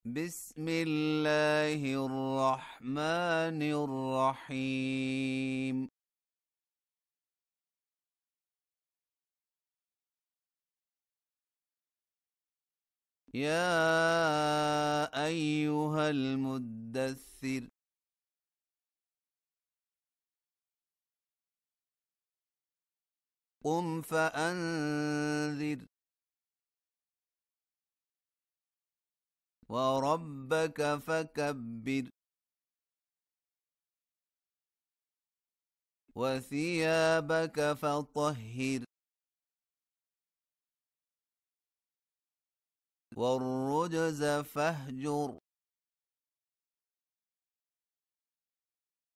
بسم الله الرحمن الرحيم. يا أيها المدثر قم فأنذر وربك فكبر وثيابك فطهر والرجز فاهجر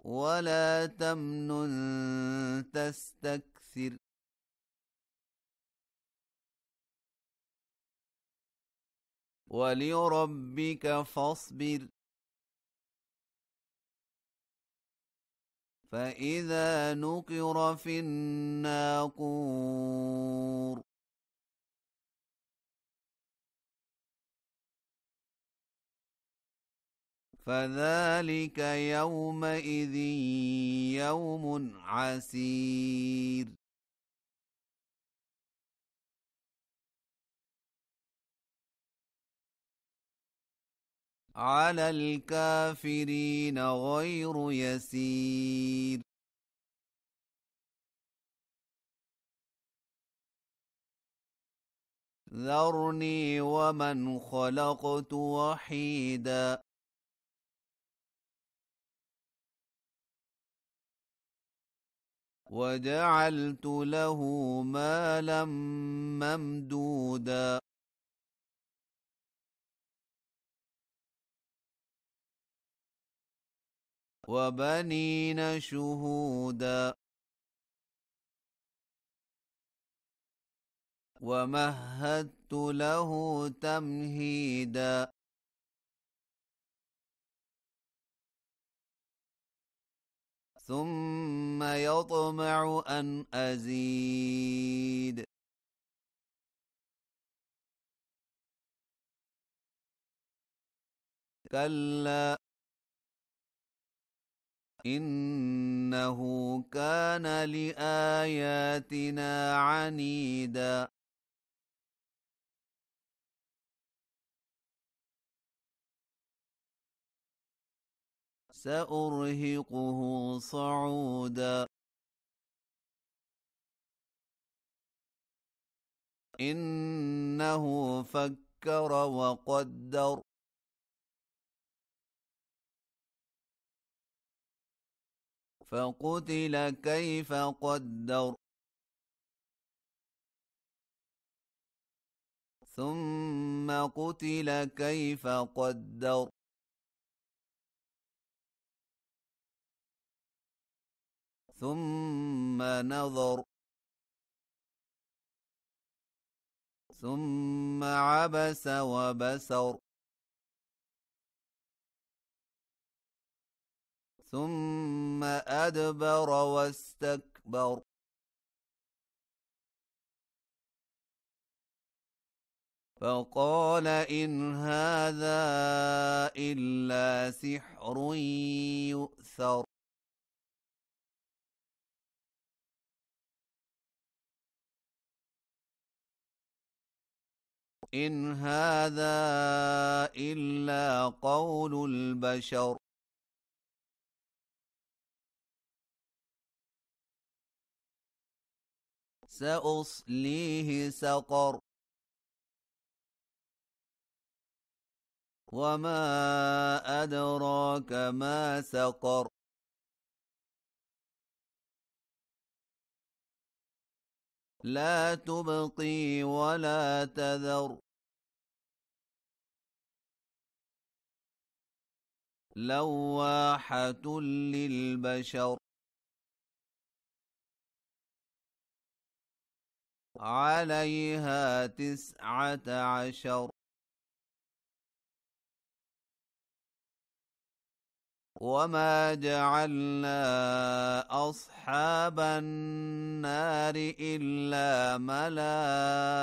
ولا تمنن تستكثر ولربك فاصبر فإذا نقر في الناقور فذلك يومئذ يوم عسير على الكافرين غير يسير ذرني ومن خلقت وحيدا وجعلت له مالا ممدودا وبنين شهودا ومهدت له تمهيدا ثم يطمع أن أزيد كلا إنه كان لآياتنا عنيدا سأرهقه صعودا إنه فكر وقدر فقتل كيف قدر ثم قتل كيف قدر ثم نظر ثم عبس وبسر ثم أدبر واستكبر فقال إن هذا إلا سحر يؤثر إن هذا إلا قول البشر سأصليه سقر وما أدراك ما سقر لا تبقي ولا تذر لواحة للبشر عليها 19 وما جعلنا أصحاب النار إلا ملائكة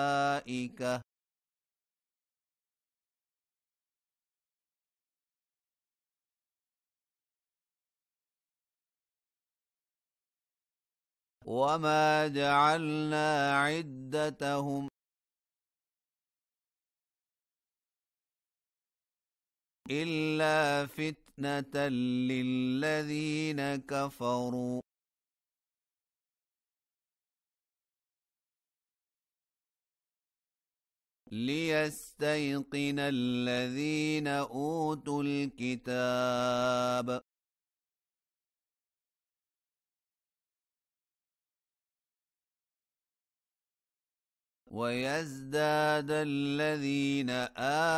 وما جعلنا عدتهم إلا فتنة للذين كفروا ليستيقن الذين أوتوا الكتاب ويزداد الذين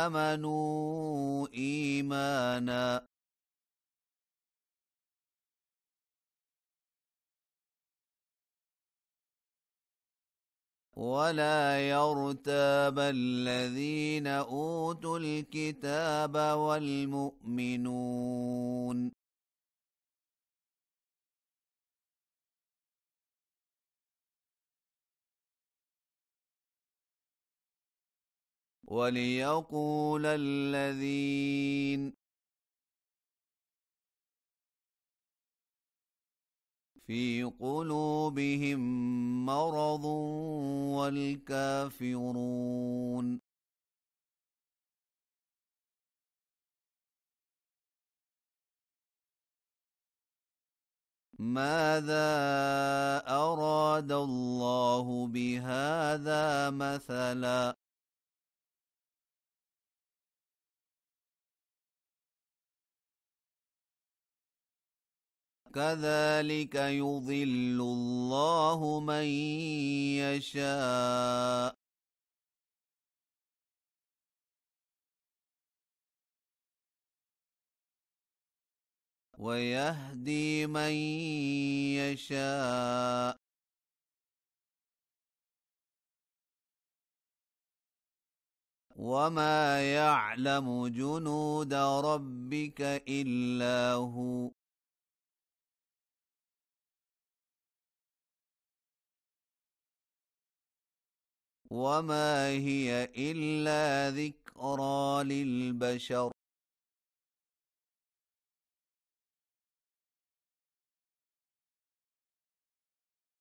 آمنوا إيمانا ولا يرتاب الذين أوتوا الكتاب والمؤمنون وليقول الذين في قلوبهم مرض والكافرون ماذا أراد الله بهذا مثلا كذلك يضل الله من يشاء ويهدي من يشاء وما يعلم جنود ربك إلا هو وما هي إلا ذكرى للبشر